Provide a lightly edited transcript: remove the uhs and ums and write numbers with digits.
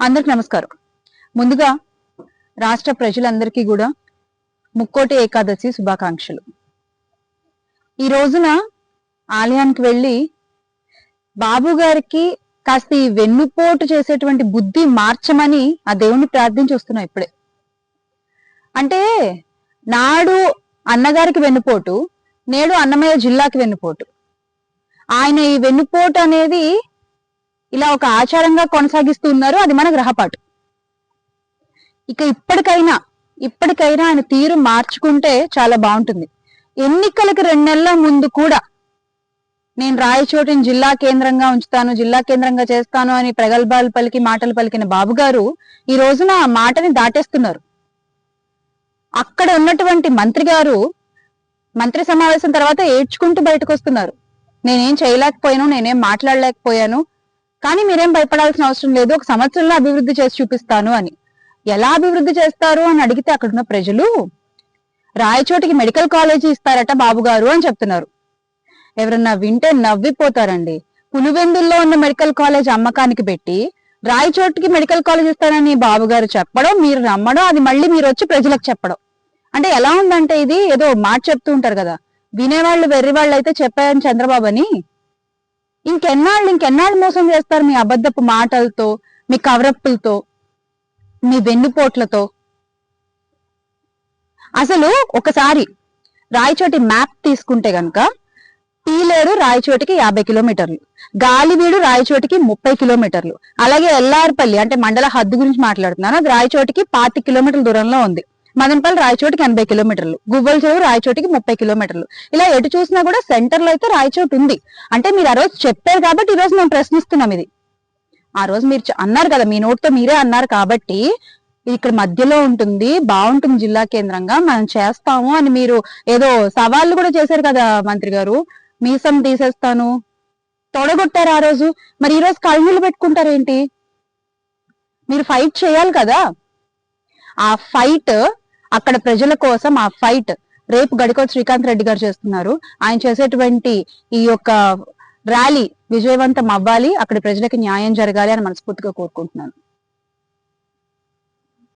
అందరికి నమస్కారం. ముందుగా రాష్ట్ర ప్రజలందరికీ కూడా ముక్కోటి ఏకాదశి శుభాకాంక్షలు. ఈ రోజున ఆలయానికి వెళ్ళి బాబు గారికి కాస్త ఈ వెన్నుపోటు చేసేటువంటి బుద్ధి మార్చమని ఆ దేవుణ్ణి ప్రార్థించి వస్తున్నాం ఇప్పుడే. అంటే నాడు అన్నగారికి వెన్నుపోటు, నేడు అన్నమయ్య జిల్లాకి వెన్నుపోటు. ఆయన ఈ వెన్నుపోటు అనేది ఇలా ఒక ఆచారంగా కొనసాగిస్తూ ఉన్నారు. అది మన గ్రహపాటు. ఇక ఇప్పటికైనా ఆయన తీరు మార్చుకుంటే చాలా బాగుంటుంది. ఎన్నికలకు 2 నెలల ముందు కూడా నేను రాయచోటిని జిల్లా కేంద్రంగా ఉంచుతాను, జిల్లా కేంద్రంగా చేస్తాను అని ప్రగల్భాలు పలికి మాటలు పలికిన బాబు గారు ఈ రోజున ఆ మాటని దాటేస్తున్నారు. అక్కడ ఉన్నటువంటి మంత్రి గారు మంత్రి సమావేశం తర్వాత ఏడ్చుకుంటూ బయటకు వస్తున్నారు. నేనేం చేయలేకపోయాను, నేనేం మాట్లాడలేకపోయాను, కానీ మీరేం భయపడాల్సిన అవసరం లేదు, 1 సంవత్సరంలో అభివృద్ధి చేసి చూపిస్తాను అని. ఎలా అభివృద్ధి చేస్తారు అని అడిగితే అక్కడున్న ప్రజలు రాయచోటికి మెడికల్ కాలేజీ ఇస్తారట బాబు గారు అని చెప్తున్నారు. ఎవరన్నా వింటే నవ్విపోతారండి. పులివెందుల్లో ఉన్న మెడికల్ కాలేజ్ అమ్మకానికి పెట్టి రాయచోటికి మెడికల్ కాలేజ్ ఇస్తానని బాబు గారు చెప్పడం, మీరు నమ్మడం, అది మళ్ళీ మీరు వచ్చి ప్రజలకు చెప్పడం. అంటే ఎలా ఉందంటే ఇది ఏదో మాట చెప్తూ ఉంటారు కదా, వినేవాళ్ళు వెర్రి వాళ్ళు అయితే చెప్పాయని చంద్రబాబు అని. ఇంకెన్నాళ్ళు మోసం చేస్తారు మీ అబద్ధపు మాటలతో, మీ కవరప్పులతో, మీ వెన్నుపోట్లతో. అసలు ఒకసారి రాయచోటి మ్యాప్ తీసుకుంటే గనక పీలేరు రాయచోటికి 50 కిలోమీటర్లు, గాలివీడు రాయచోటికి 30 కిలోమీటర్లు, అలాగే ఎల్లార్పల్లి అంటే మండల హద్దు గురించి మాట్లాడుతున్నాను, అది రాయచోటికి 25 కిలోమీటర్ల దూరంలో ఉంది. మదనపల్లి రాయచోటికి 80 కిలోమీటర్లు, గువ్వల చెరువు రాయచోటికి 30 కిలోమీటర్లు. ఇలా ఎటు చూసినా కూడా సెంటర్ లో అయితే రాయచోటి ఉంది. అంటే మీరు ఆ రోజు చెప్పారు కాబట్టి ఈ రోజు మేము ప్రశ్నిస్తున్నాం. ఇది ఆ రోజు మీరు అన్నారు కదా, మీ నోటితో మీరే అన్నారు కాబట్టి ఇక్కడ మధ్యలో ఉంటుంది, బాగుంటుంది, జిల్లా కేంద్రంగా మనం చేస్తాము అని మీరు ఏదో సవాళ్ళు కూడా చేశారు కదా మంత్రి గారు. మీసం తీసేస్తాను తొడగొట్టారు ఆ రోజు. మరి ఈ రోజు కళ్ళనీళ్ళు పెట్టుకుంటారేంటి? మీరు ఫైట్ చేయాలి కదా. ఆ ఫైట్ అక్కడ ప్రజల కోసం, ఆ ఫైట్ రేపు గడికోట శ్రీకాంత్ రెడ్డి గారు చేస్తున్నారు. ఆయన చేసేటువంటి ఈ యొక్క ర్యాలీ విజయవంతం అవ్వాలి, అక్కడ ప్రజలకు న్యాయం జరగాలి అని మనస్ఫూర్తిగా కోరుకుంటున్నాను.